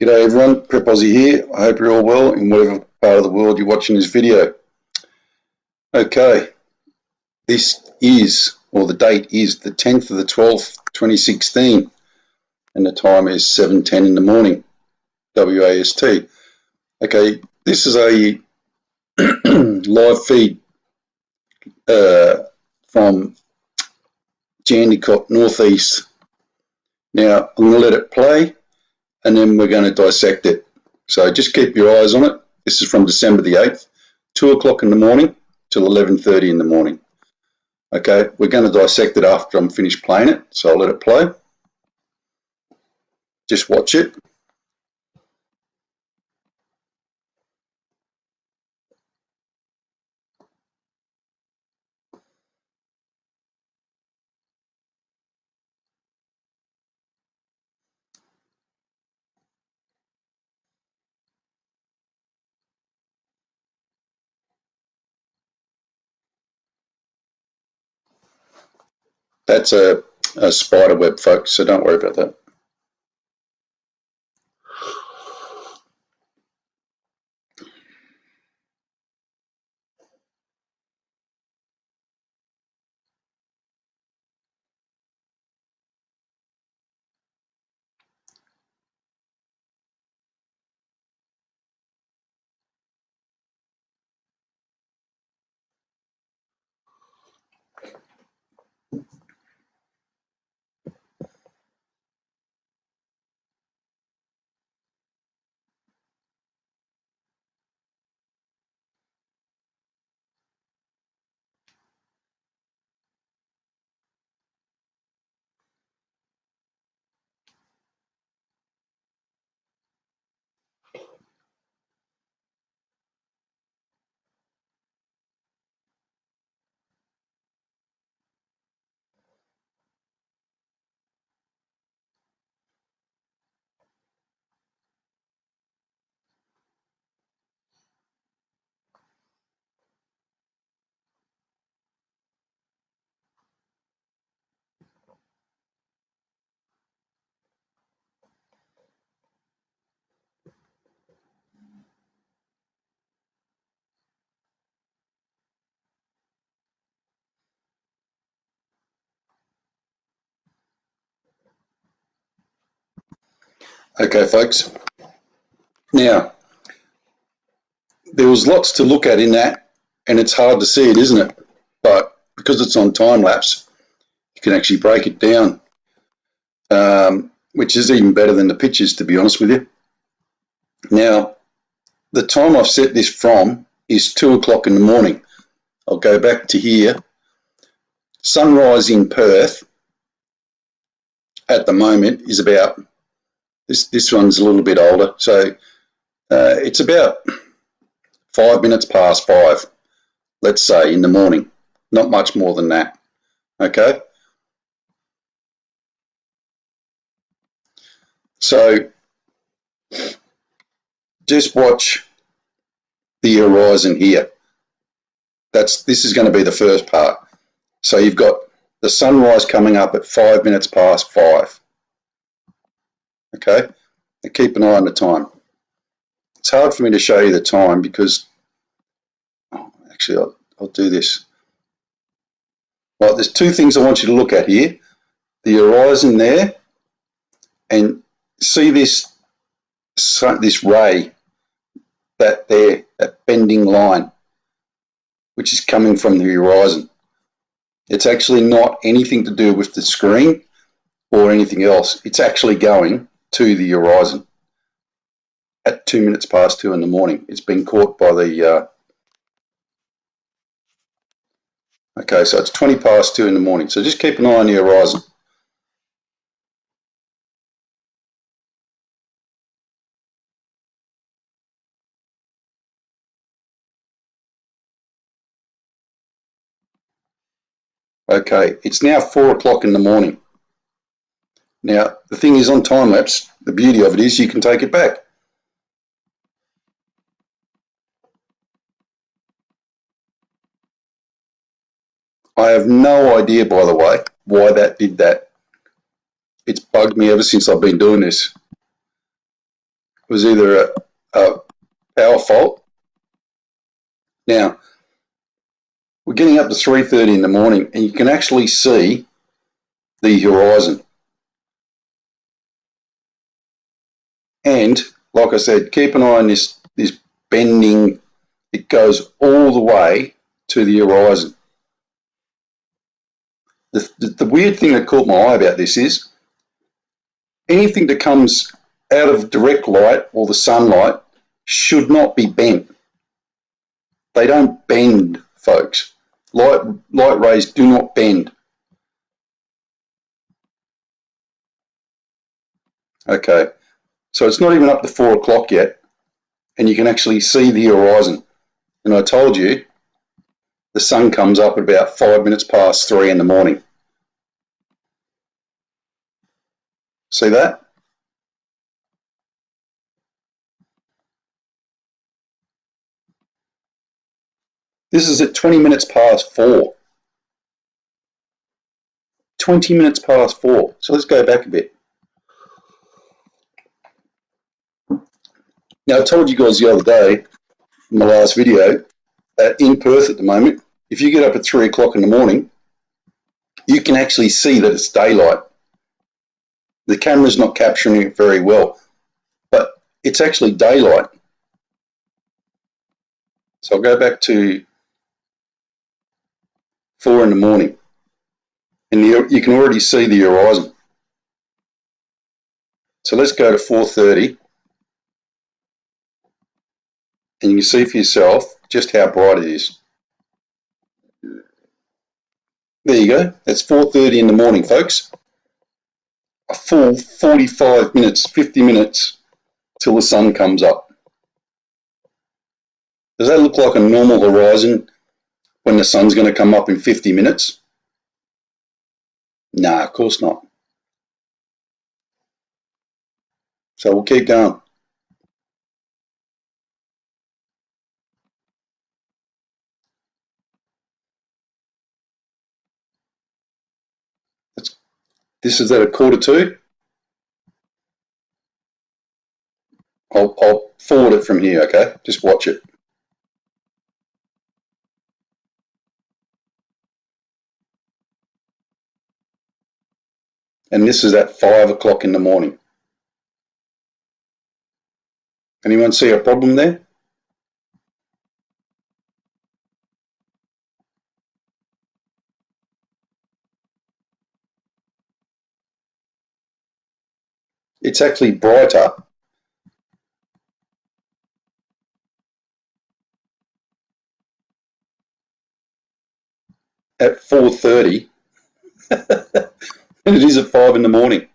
G'day everyone, Prep Aussie here. I hope you're all well in whatever part of the world you're watching this video. Okay, this is, or the date is the 10th of the 12th, 2016, and the time is 7:10 in the morning, WAST. Okay, this is a live feed from Jandicot, northeast. Now, I'm going to let it play, and then we're going to dissect it. So just keep your eyes on it. This is from December the 8th, 2 o'clock in the morning till 11:30 in the morning. Okay, we're going to dissect it after I'm finished playing it, so I'll let it play. Just watch it. That's a spider web, folks, so don't worry about that. Okay, folks. Now, there was lots to look at in that, and it's hard to see it, isn't it? But because it's on time lapse, you can actually break it down, which is even better than the pictures, to be honest with you. Now, the time I've set this from is 2 o'clock in the morning. I'll go back to here. Sunrise in Perth at the moment is about, this one's a little bit older, so it's about 5 minutes past 5, let's say, in the morning. Not much more than that, okay? So just watch the horizon here. This is going to be the first part. So you've got the sunrise coming up at 5 minutes past 5. Okay, and keep an eye on the time. It's hard for me to show you the time because, actually, I'll do this. Right, there's two things I want you to look at here. The horizon there, and see this ray, that bending line, which is coming from the horizon. It's actually not anything to do with the screen or anything else. It's actually going to the horizon at 2 minutes past 2 in the morning. It's been caught by the okay, so it's 20 past 2 in the morning. So just keep an eye on the horizon. Okay, it's now 4 o'clock in the morning. Now, the thing is, on time lapse, the beauty of it is you can take it back. I have no idea, by the way, why that did that. It's bugged me ever since I've been doing this. was either a power fault. Now, we're getting up to 3:30 in the morning and you can actually see the horizon. And like I said, keep an eye on this bending. It goes all the way to the horizon. The weird thing that caught my eye about this is anything that comes out of direct light or the sunlight should not be bent. They don't bend, folks. Light rays do not bend. Okay, so it's not even up to 4 o'clock yet, and you can actually see the horizon. And I told you, the sun comes up at about 5 minutes past 3 in the morning. See that? This is at 20 minutes past 4. 20 minutes past 4. So let's go back a bit. Now, I told you guys the other day, in my last video, that in Perth at the moment, if you get up at 3 o'clock in the morning, you can actually see that it's daylight. The camera's not capturing it very well, but it's actually daylight. So I'll go back to 4 in the morning, and you can already see the horizon. So let's go to 4:30, and you can see for yourself just how bright it is. There you go. That's 4:30 in the morning, folks. A full 45 minutes, 50 minutes till the sun comes up. Does that look like a normal horizon when the sun's going to come up in 50 minutes? Nah, of course not. So we'll keep going. This is at 1:45. I'll forward it from here, okay? Just watch it. And this is at 5 o'clock in the morning. Anyone see a problem there? It's actually brighter at 4:30 than it is at 5 in the morning.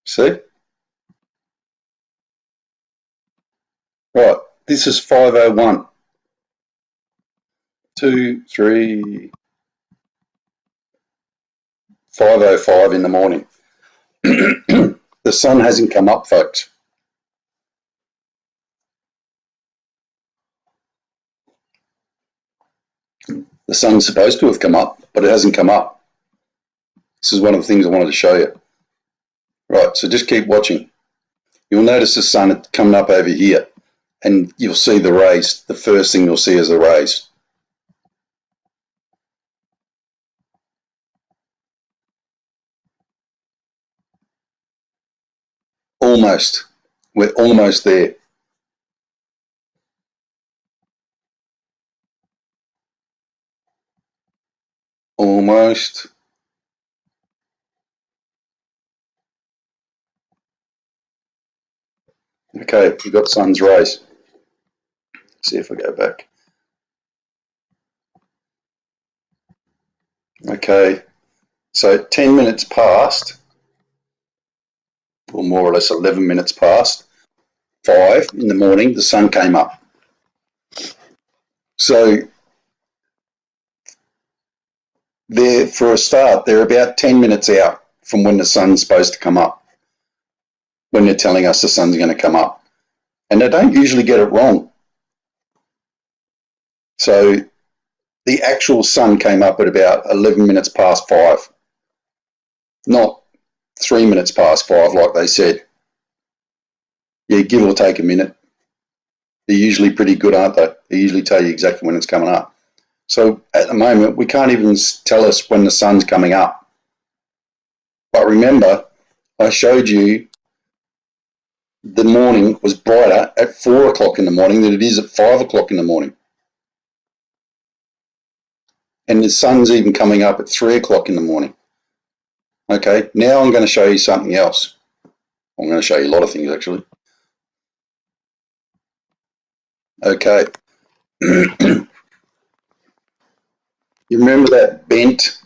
See? Right, this is 5:01. 2, 3, 5:05 in the morning. The sun hasn't come up, folks. The sun's supposed to have come up, but it hasn't come up. This is one of the things I wanted to show you. Right, so just keep watching. You'll notice the sun coming up over here, and you'll see the rays. The first thing you'll see is the rays. Almost. We're almost there. Almost. Okay, you've got sun's rays. See if I go back. Okay, so 10 minutes past, or more or less 11 minutes past 5 in the morning, the sun came up. So for a start, they're about 10 minutes out from when the sun's supposed to come up, when they're telling us the sun's going to come up. And they don't usually get it wrong. So the actual sun came up at about 11 minutes past 5, not 3 minutes past 5 like they said. Yeah, give or take a minute. They're usually pretty good, aren't they? They usually tell you exactly when it's coming up. So at the moment, we can't even tell us when the sun's coming up. But remember, I showed you the morning was brighter at 4 o'clock in the morning than it is at 5 o'clock in the morning. And the sun's even coming up at 3 o'clock in the morning. Okay, now I'm going to show you something else. I'm going to show you a lot of things actually. Okay. You remember that bent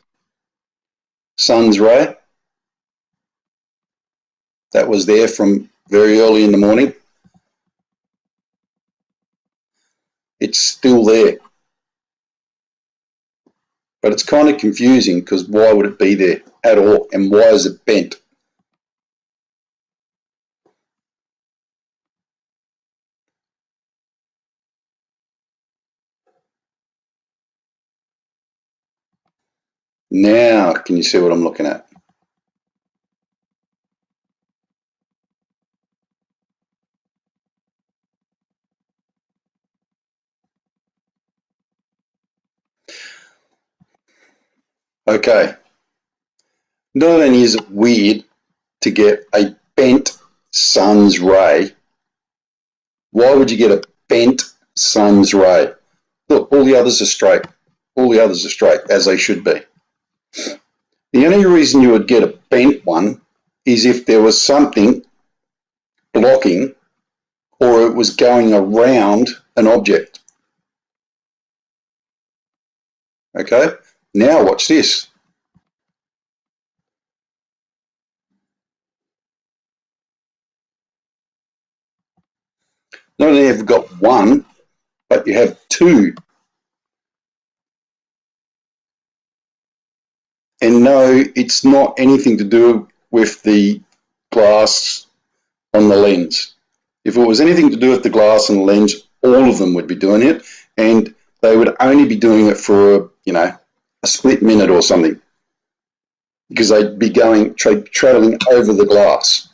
sun's ray? That was there from very early in the morning. It's still there. But it's kind of confusing because why would it be there at all? And why is it bent? Now, can you see what I'm looking at? Okay. Not only is it weird to get a bent sun's ray, why would you get a bent sun's ray? Look, all the others are straight. All the others are straight, as they should be. The only reason you would get a bent one is if there was something blocking or it was going around an object. Okay, now watch this. Not only have you got one, but you have two. And no, it's not anything to do with the glass on the lens. If it was anything to do with the glass and the lens, all of them would be doing it, and they would only be doing it for, a split minute or something, because they'd be traveling over the glass.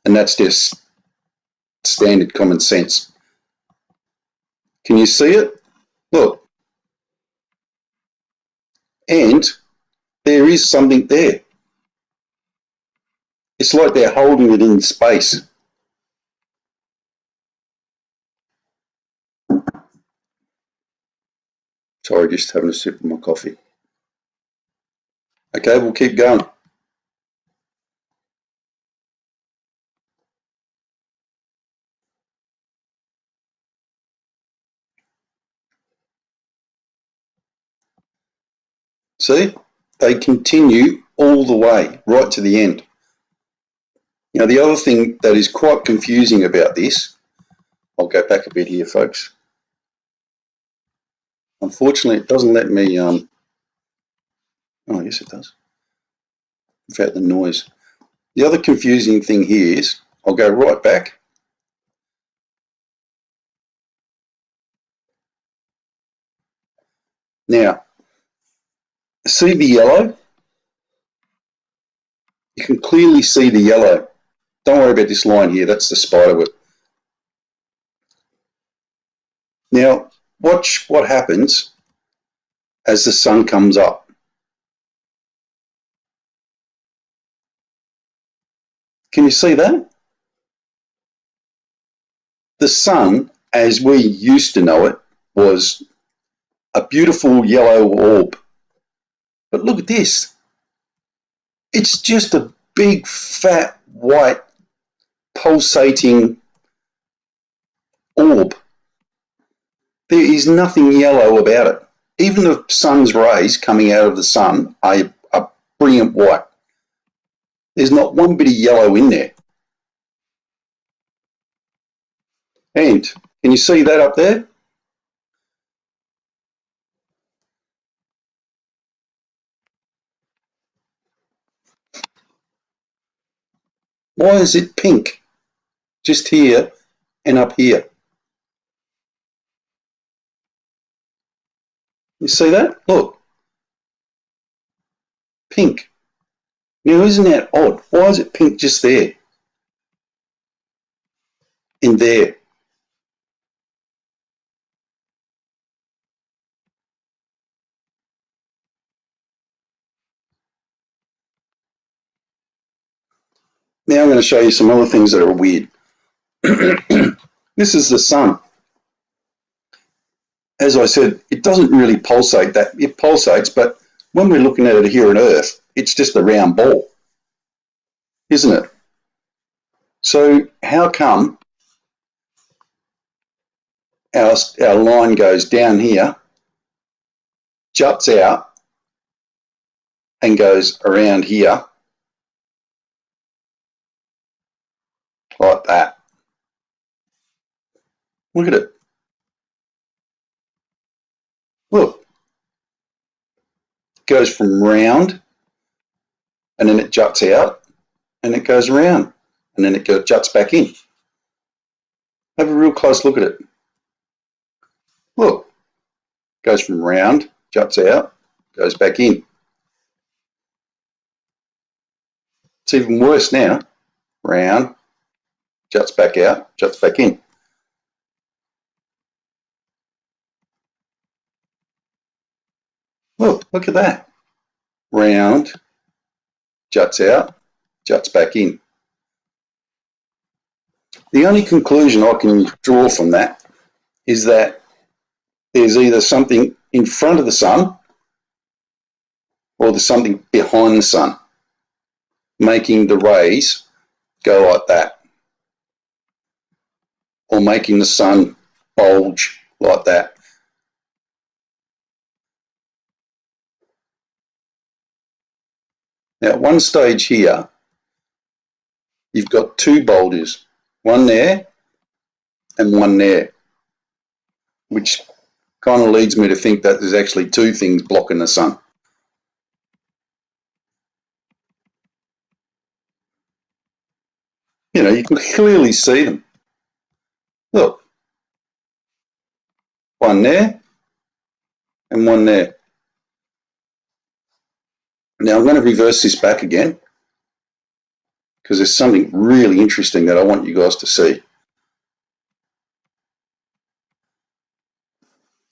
And that's just standard common sense. Can you see it? Look. And there is something there. It's like they're holding it in space. Sorry, just having a sip of my coffee. Okay, we'll keep going. See? They continue all the way, right to the end. Now, the other thing that is quite confusing about this, I'll go back a bit here, folks. Unfortunately, it doesn't let me, oh, yes, it does. In fact, the noise. The other confusing thing here is, I'll go right back. Now, see the yellow? You can clearly see the yellow. Don't worry about this line here, that's the spider web. Now, watch what happens as the sun comes up. Can you see that? The sun, as we used to know it, was a beautiful yellow orb. But look at this. It's just a big, fat, white, pulsating orb. There is nothing yellow about it. Even the sun's rays coming out of the sun are brilliant white. There's not one bit of yellow in there. And can you see that up there? Why is it pink? Just here, and up here. You see that? Look, pink. Now, isn't that odd? Why is it pink just there? In there. Now I'm going to show you some other things that are weird. This is the sun. As I said, it doesn't really pulsate that. It pulsates, but when we're looking at it here on Earth, it's just a round ball, isn't it? So how come our line goes down here, juts out, and goes around here like that? Look at it. Look, it goes from round, and then it juts out, and it goes around, and then it juts back in. Have a real close look at it. Look, goes from round, juts out, goes back in. It's even worse now. Round, juts back out, juts back in. Look at that. Round, juts out, juts back in. The only conclusion I can draw from that is that there's either something in front of the sun or there's something behind the sun making the rays go like that, or making the sun bulge like that. Now, at one stage here, you've got two bulges, one there and one there, which kind of leads me to think that there's actually two things blocking the sun. You know, you can clearly see them. Look, one there and one there. Now I'm going to reverse this back again because there's something really interesting that I want you guys to see.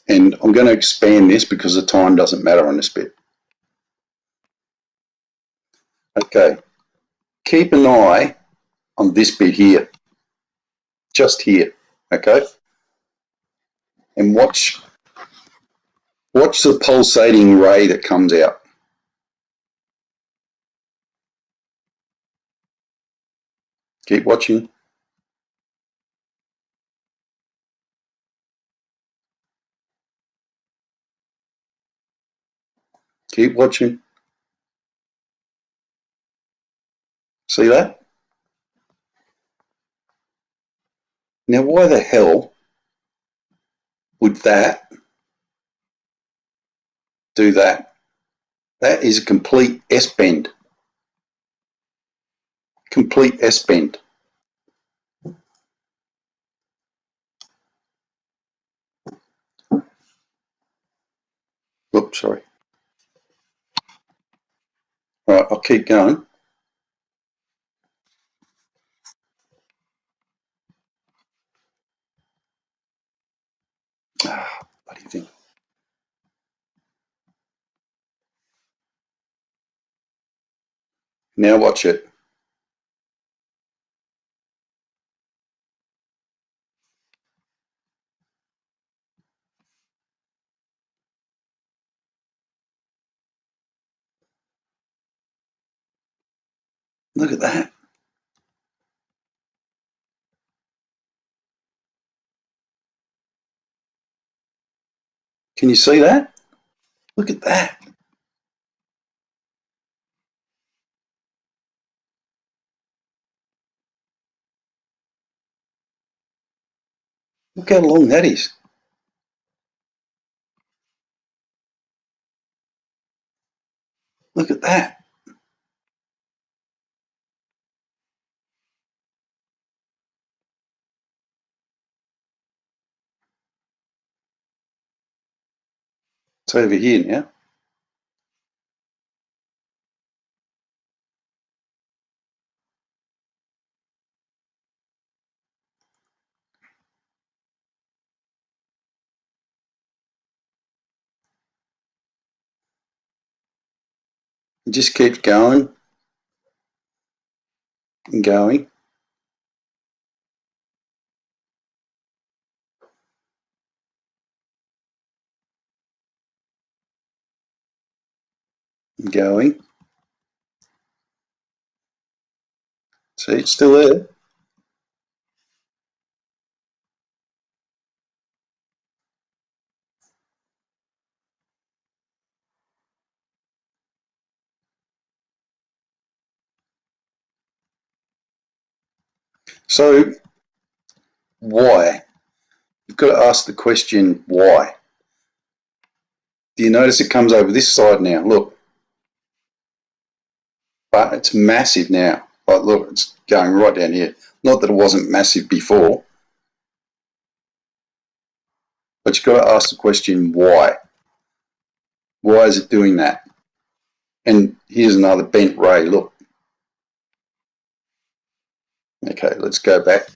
And I'm going to expand this because the time doesn't matter on this bit. Okay, keep an eye on this bit here, just here, okay? And watch the pulsating ray that comes out. Keep watching. Keep watching. See that? Now, why the hell would that do that? That is a complete S-bend. Complete S-bend. Oops, sorry. All right, I'll keep going. Bloody thing. Now watch it. Look at that. Can you see that? Look at that. Look how long that is. Look at that. It's over here now. It just keeps going and going. And going. See, it's still there. So why? You've got to ask the question why. Do you notice it comes over this side now? Look. But it's massive now. Like, look, it's going right down here. Not that it wasn't massive before, but you've got to ask the question why. Why is it doing that? And here's another bent ray. Look. Okay, let's go back.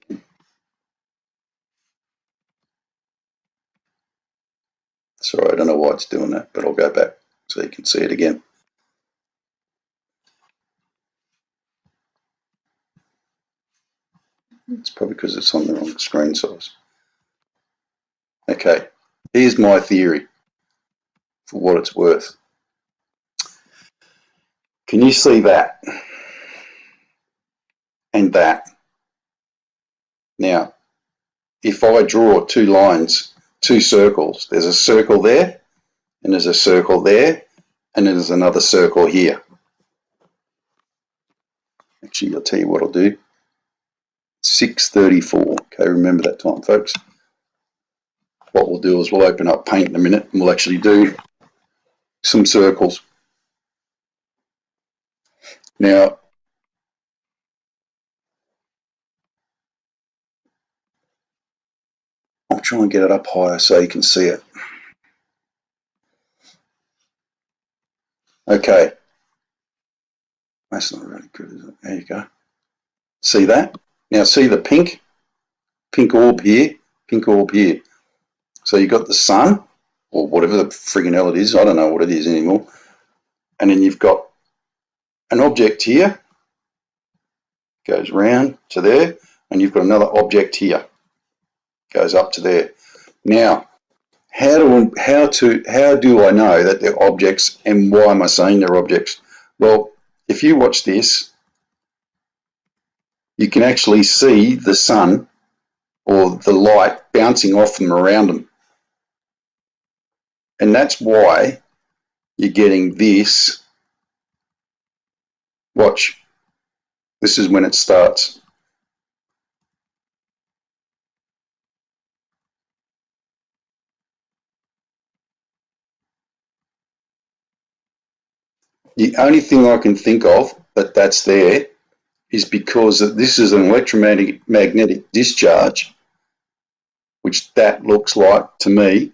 Sorry, I don't know why it's doing that, but I'll go back so you can see it again. It's probably because it's on the wrong screen size. Okay, here's my theory for what it's worth. Can you see that? And that? Now, if I draw two lines, two circles, there's a circle there, and there's a circle there, and then there's another circle here. Actually, I'll tell you what I'll do. 6:34. Okay, remember that time, folks. What we'll do is we'll open up Paint in a minute, and we'll actually do some circles. Now, I'll try and get it up higher so you can see it. Okay. That's not really good, is it? There you go. See that? Now see the pink orb here, pink orb here. So you've got the sun, or whatever the friggin' hell it is. I don't know what it is anymore. And then you've got an object here, goes round to there, and you've got another object here, goes up to there. Now, how do I know that they're objects, and why am I saying they're objects? Well, if you watch this, you can actually see the sun or the light bouncing off them around them. And that's why you're getting this. Watch. This is when it starts. The only thing I can think of that's there is because this is an electromagnetic discharge, which that looks like to me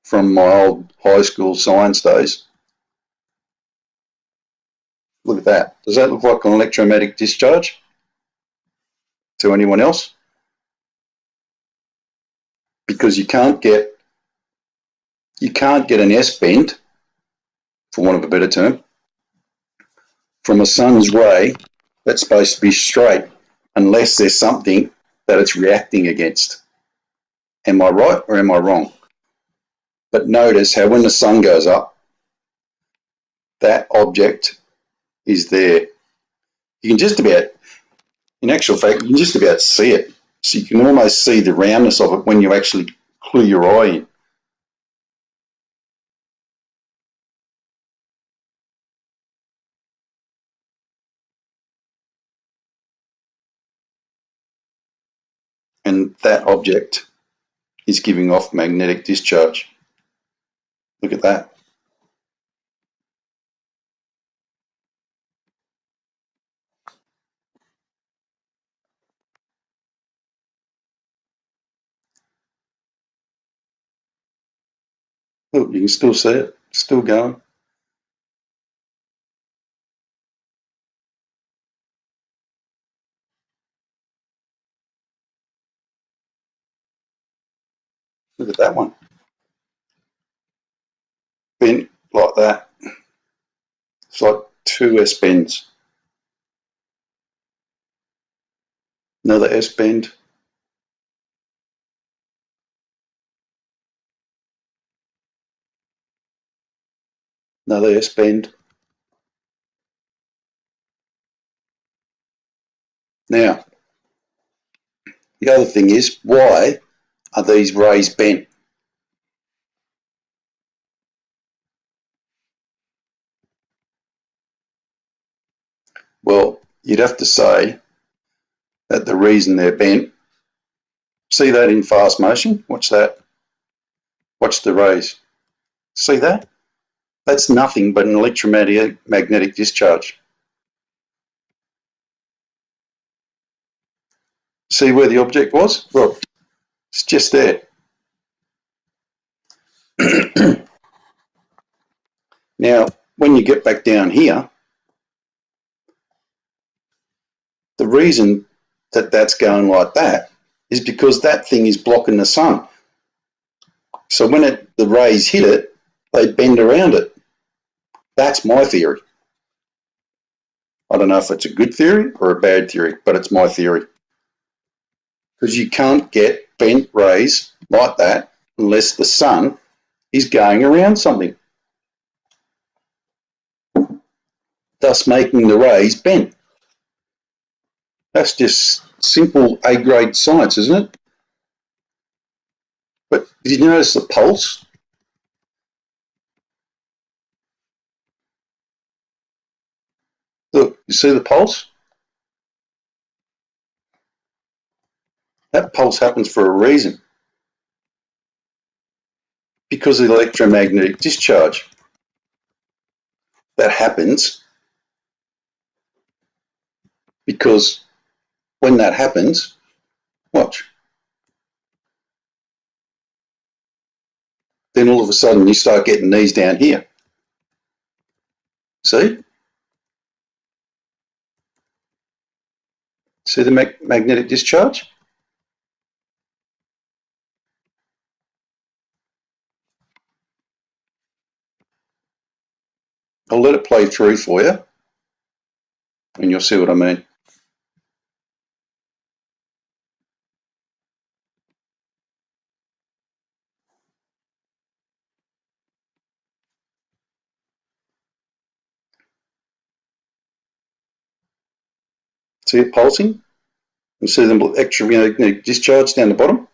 from my old high school science days. Look at that. Does that look like an electromagnetic discharge to anyone else? Because you can't get an S bend, for want of a better term, from a sun's ray that's supposed to be straight unless there's something that it's reacting against. Am I right or am I wrong? But notice how when the sun goes up, that object is there. You can just about, in actual fact, you can just about see it. So you can almost see the roundness of it when you actually clue your eye in. And that object is giving off magnetic discharge. Look at that. Look, you can still see it, still going. Look at that one. Bent like that. It's like two S bends. Another S bend. Another S bend. Now, the other thing is, why are these rays bent? Well, you'd have to say that the reason they're bent, see that in fast motion? Watch that. Watch the rays. See that? That's nothing but an electromagnetic discharge. See where the object was? Well, it's just there. Now, when you get back down here, the reason that that's going like that is because that thing is blocking the sun. So when the rays hit it, they bend around it. That's my theory. I don't know if it's a good theory or a bad theory, but it's my theory. Because you can't get bent rays like that unless the sun is going around something, thus making the rays bent. That's just simple A-grade science, isn't it? But did you notice the pulse? Look, you see the pulse? That pulse happens for a reason, because of the electromagnetic discharge. That happens because when that happens, watch, then all of a sudden you start getting these down here. See? See the magnetic discharge? I'll let it play through for you and you'll see what I mean. See it pulsing? And see the electromagnetic discharge down the bottom?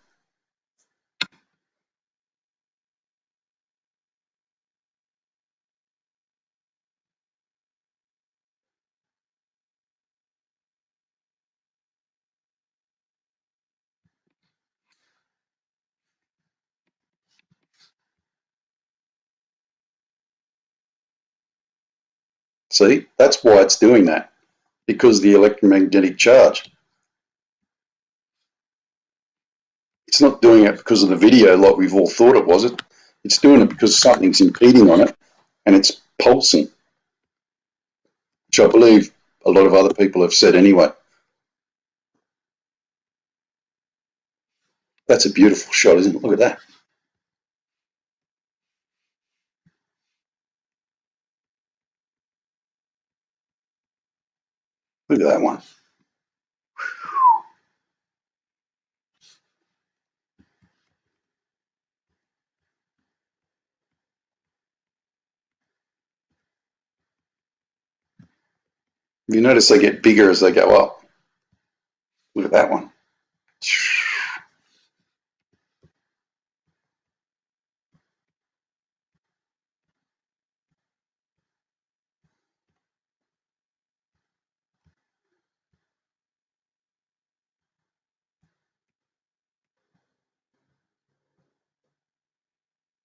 See, that's why it's doing that, because of the electromagnetic charge. It's not doing it because of the video like we've all thought it was. It's doing it because something's impeding on it and it's pulsing, which I believe a lot of other people have said anyway. That's a beautiful shot, isn't it? Look at that. Look at that one. You notice they get bigger as they go up. Look at that one.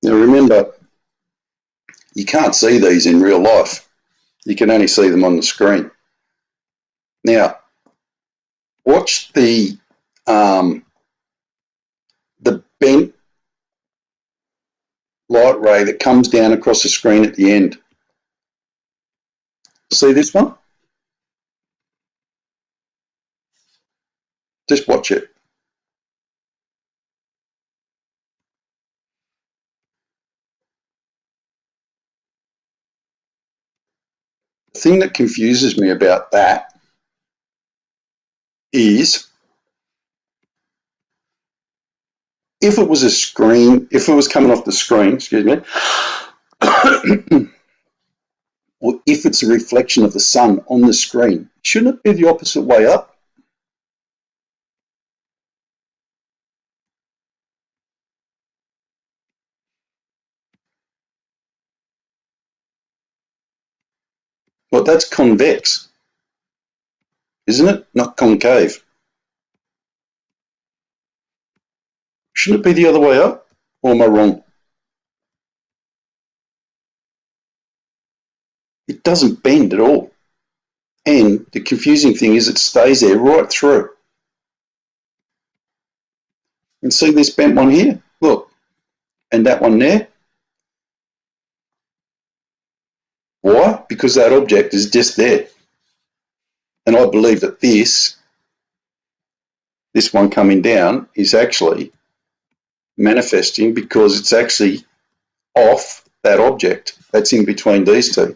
Now remember, you can't see these in real life. You can only see them on the screen. Now, watch the bent light ray that comes down across the screen at the end. See this one? Just watch it. The thing that confuses me about that is if it was a screen, if it was coming off the screen, excuse me, or if it's a reflection of the sun on the screen, shouldn't it be the opposite way up? Well, that's convex, isn't it? Not concave. Shouldn't it be the other way up? Or am I wrong? It doesn't bend at all. And the confusing thing is it stays there right through. And see this bent one here? Look. And that one there? Why? Because that object is just there. And I believe that this one coming down is actually manifesting because it's actually off that object that's in between these two.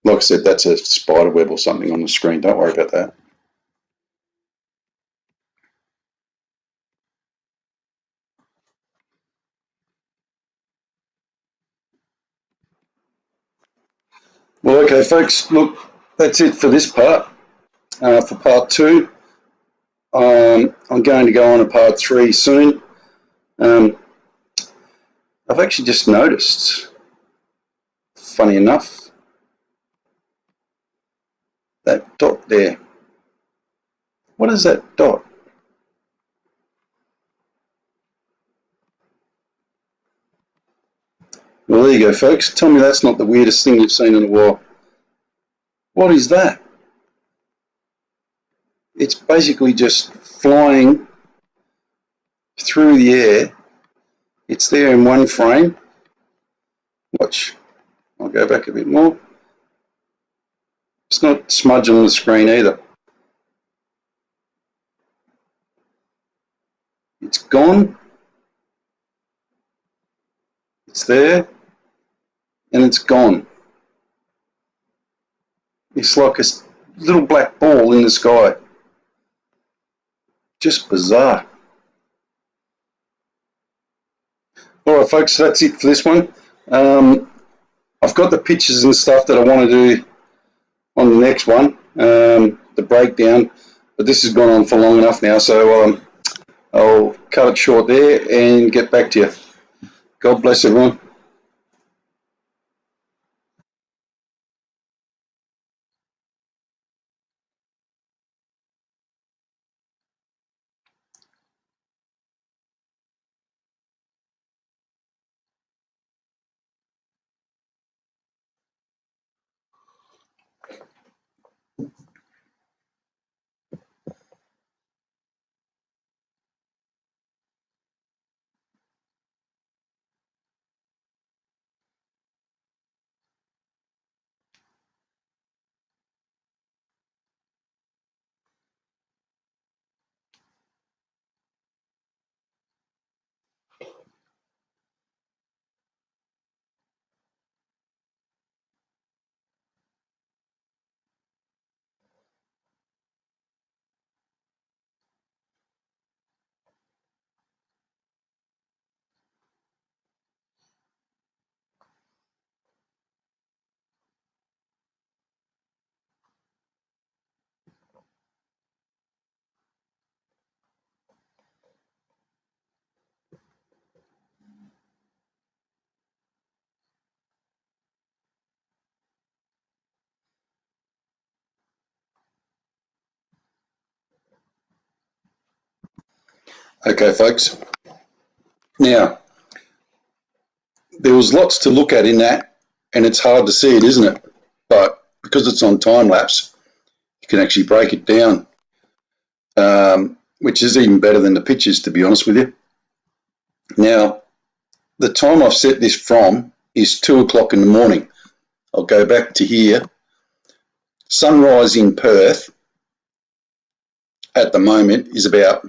Like I said, that's a spider web or something on the screen. Don't worry about that. Well, okay, folks, look, that's it for this part. For part 2, I'm going to go on to part 3 soon. I've actually just noticed, funny enough, that dot there. What is that dot? Well, there you go, folks. Tell me that's not the weirdest thing you've seen in a while. What is that? It's basically just flying through the air. It's there in one frame. Watch. I'll go back a bit more. It's not smudging on the screen either. It's gone. It's there. And it's gone. It's like a little black ball in the sky. Just bizarre. All right, folks, that's it for this one. I've got the pictures and stuff that I want to do on the next one, the breakdown, but this has gone on for long enough now, so I'll cut it short there and get back to you. God bless everyone. Okay, folks. Now, there was lots to look at in that, and it's hard to see it, isn't it? But because it's on time lapse, you can actually break it down, which is even better than the pictures, to be honest with you. Now, the time I've set this from is 2 o'clock in the morning. I'll go back to here. Sunrise in Perth at the moment is about,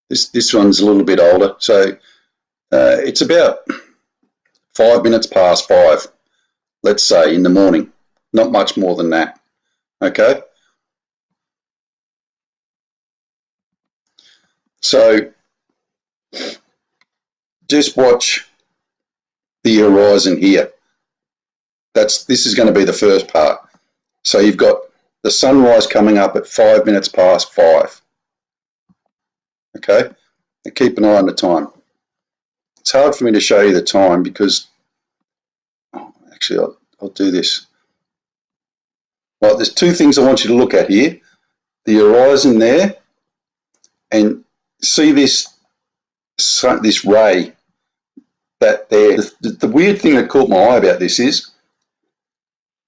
this one's a little bit older, so it's about 5 minutes past 5, let's say, in the morning. Not much more than that, okay? So just watch the horizon here. This is going to be the first part. So you've got the sunrise coming up at 5 minutes past 5. Okay, and keep an eye on the time. It's hard for me to show you the time because, actually, I'll do this. Right, there's two things I want you to look at here. The horizon there, and see this ray that there. The weird thing that caught my eye about this is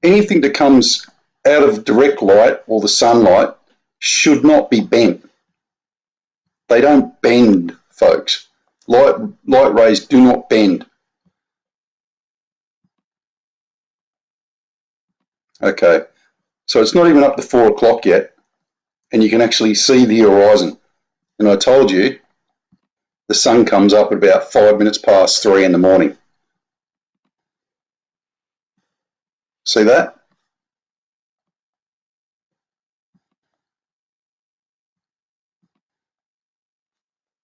anything that comes out of direct light or the sunlight should not be bent. They don't bend, folks. Light rays do not bend. Okay, so it's not even up to 4 o'clock yet, and you can actually see the horizon. And I told you, the sun comes up at about 5 minutes past 3 in the morning. See that?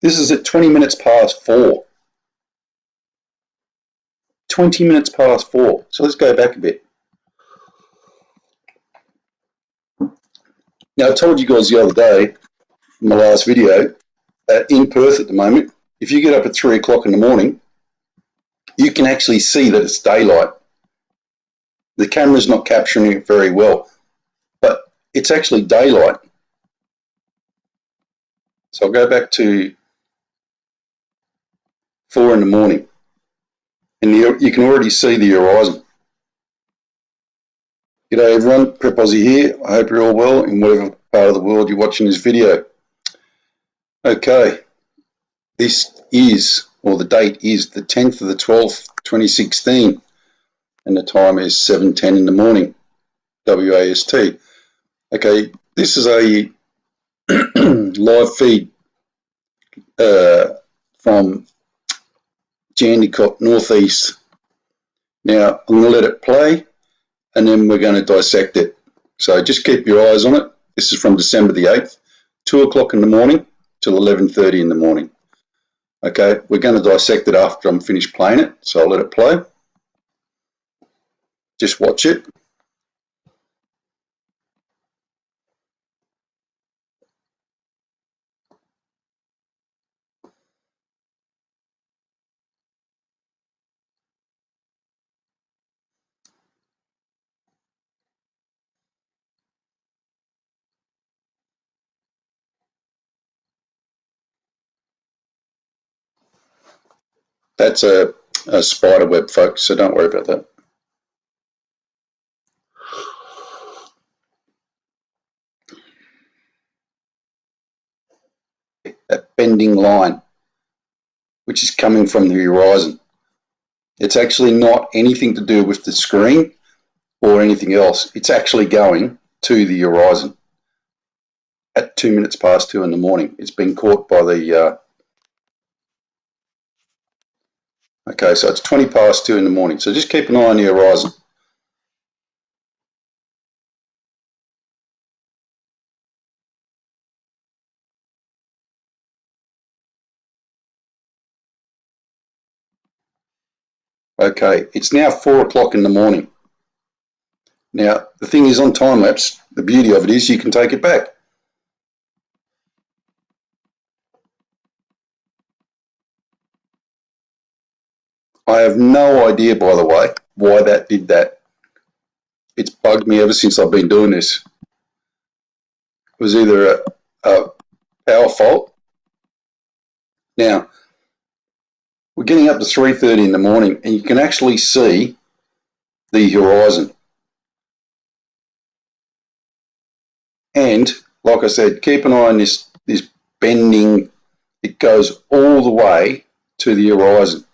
This is at 20 minutes past 4. 20 minutes past 4. So let's go back a bit. Now, I told you guys the other day, in my last video, that in Perth at the moment, if you get up at 3 o'clock in the morning, you can actually see that it's daylight. The camera's not capturing it very well, but it's actually daylight. So I'll go back to 4 in the morning, and you can already see the horizon. G'day everyone, Prep Aussie here. I hope you're all well in whatever part of the world you're watching this video. Okay, this is, or the date is the 10th of the 12th, 2016, and the time is 7:10 in the morning, WAST. Okay, this is a live feed from Jandicot, northeast. Now, I'm going to let it play, and then we're going to dissect it. So just keep your eyes on it. This is from December the 8th, 2 o'clock in the morning till 11:30 in the morning. Okay, we're going to dissect it after I'm finished playing it, so I'll let it play. Just watch it. That's a spider web, folks, so don't worry about that. That bending line, which is coming from the horizon. It's actually not anything to do with the screen or anything else. It's actually going to the horizon at 2 minutes past 2 in the morning. It's been caught by the... Okay, so it's 20 past 2 in the morning. So just keep an eye on the horizon. Okay, it's now 4 o'clock in the morning. Now, the thing is, on time lapse, the beauty of it is you can take it back. I have no idea, by the way, why that did that. It's bugged me ever since I've been doing this. It was either a power fault. Now, we're getting up to 3:30 in the morning, and you can actually see the horizon. And like I said, keep an eye on this bending. It goes all the way to the horizon.